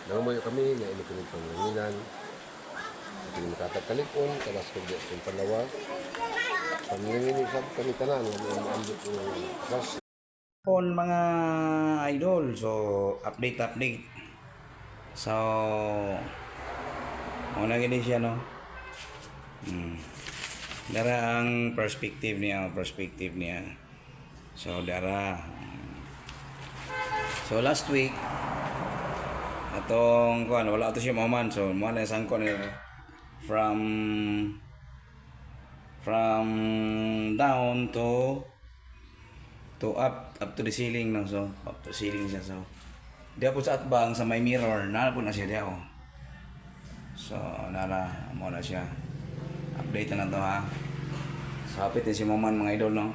Nangamoy kami nga ini kami panganginan. Kini makatagkalikon kalas ko di sa palawa. Pamilingin sa kami tanan ng ambot ng gas. On mga idol, so update. So una gini siya no. Dara ang perspective niya. So last week atong kuan wala to siya mahuman, so mo na sangko ni from down to up to the ceiling no, so up to ceiling siya. So di po sa atbang sa may mirror na po na siya diya. So nara mo na siya, update na to ha. So hapit din si Maman mga idol no.